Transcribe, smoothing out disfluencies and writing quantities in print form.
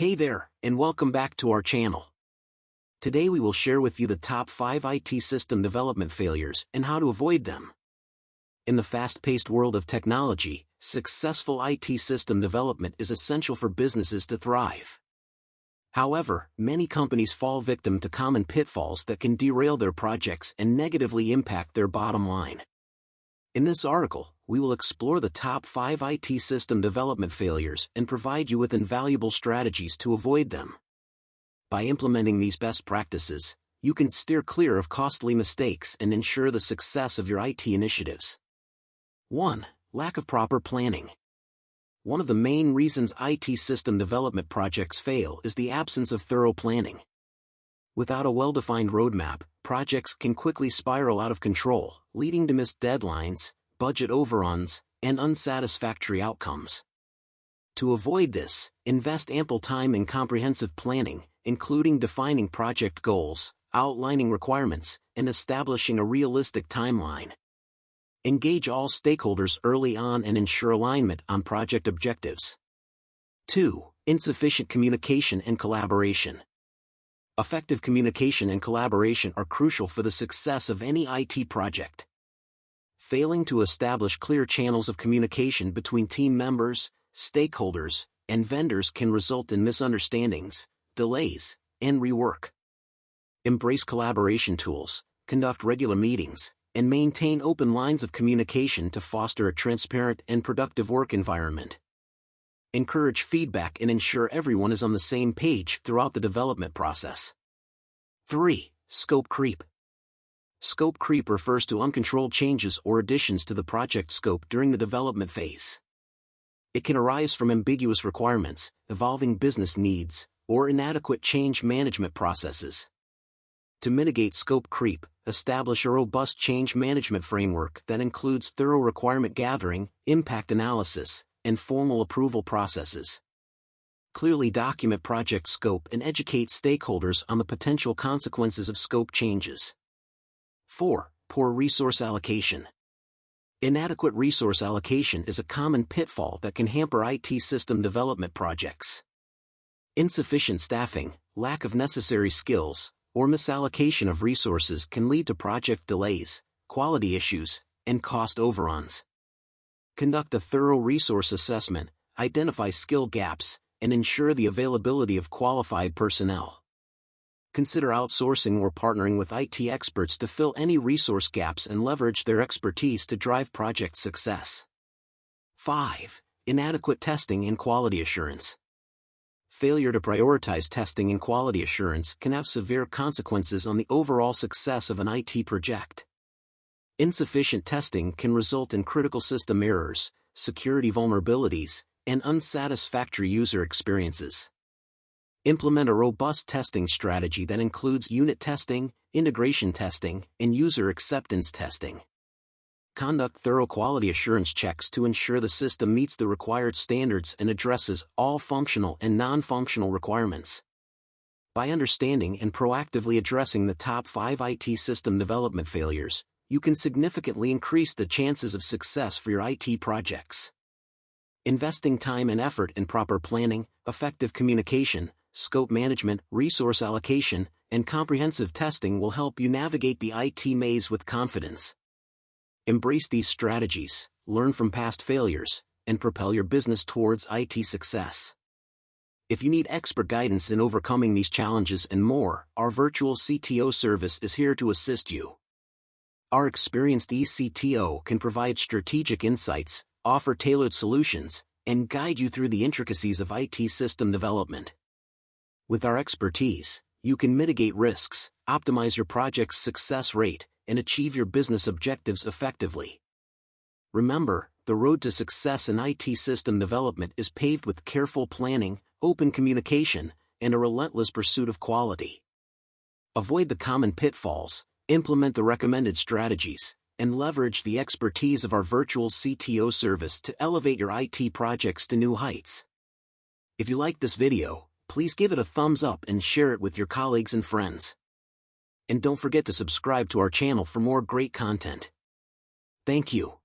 Hey there, and welcome back to our channel. Today we will share with you the top 5 IT system development failures and how to avoid them. In the fast-paced world of technology, successful IT system development is essential for businesses to thrive. However, many companies fall victim to common pitfalls that can derail their projects and negatively impact their bottom line. In this article, we will explore the top 5 IT system development failures and provide you with invaluable strategies to avoid them. By implementing these best practices, you can steer clear of costly mistakes and ensure the success of your IT initiatives. 1. Lack of proper planning. One of the main reasons IT system development projects fail is the absence of thorough planning. Without a well-defined roadmap, projects can quickly spiral out of control, leading to missed deadlines, budget overruns, and unsatisfactory outcomes. To avoid this, invest ample time in comprehensive planning, including defining project goals, outlining requirements, and establishing a realistic timeline. Engage all stakeholders early on and ensure alignment on project objectives. 2. Insufficient communication and collaboration. Effective communication and collaboration are crucial for the success of any IT project. Failing to establish clear channels of communication between team members, stakeholders, and vendors can result in misunderstandings, delays, and rework. Embrace collaboration tools, conduct regular meetings, and maintain open lines of communication to foster a transparent and productive work environment. Encourage feedback and ensure everyone is on the same page throughout the development process. 3. Scope creep. Scope creep refers to uncontrolled changes or additions to the project scope during the development phase. It can arise from ambiguous requirements, evolving business needs, or inadequate change management processes. To mitigate scope creep, establish a robust change management framework that includes thorough requirement gathering, impact analysis, and formal approval processes. Clearly document project scope and educate stakeholders on the potential consequences of scope changes. 4. Poor resource allocation. Inadequate resource allocation is a common pitfall that can hamper IT system development projects. Insufficient staffing, lack of necessary skills, or misallocation of resources can lead to project delays, quality issues, and cost overruns. Conduct a thorough resource assessment, identify skill gaps, and ensure the availability of qualified personnel. Consider outsourcing or partnering with IT experts to fill any resource gaps and leverage their expertise to drive project success. 5. Inadequate testing and quality assurance. Failure to prioritize testing and quality assurance can have severe consequences on the overall success of an IT project. Insufficient testing can result in critical system errors, security vulnerabilities, and unsatisfactory user experiences. Implement a robust testing strategy that includes unit testing, integration testing, and user acceptance testing. Conduct thorough quality assurance checks to ensure the system meets the required standards and addresses all functional and non-functional requirements. By understanding and proactively addressing the top 5 IT system development failures, you can significantly increase the chances of success for your IT projects. Investing time and effort in proper planning, effective communication, scope management, resource allocation, and comprehensive testing will help you navigate the IT maze with confidence. Embrace these strategies, learn from past failures, and propel your business towards IT success. If you need expert guidance in overcoming these challenges and more, our Virtual CTO service is here to assist you. Our experienced eCTO can provide strategic insights, offer tailored solutions, and guide you through the intricacies of IT system development. With our expertise, you can mitigate risks, optimize your project's success rate, and achieve your business objectives effectively. Remember, the road to success in IT system development is paved with careful planning, open communication, and a relentless pursuit of quality. Avoid the common pitfalls, implement the recommended strategies, and leverage the expertise of our Virtual CTO service to elevate your IT projects to new heights. If you liked this video, please give it a thumbs up and share it with your colleagues and friends. And don't forget to subscribe to our channel for more great content. Thank you.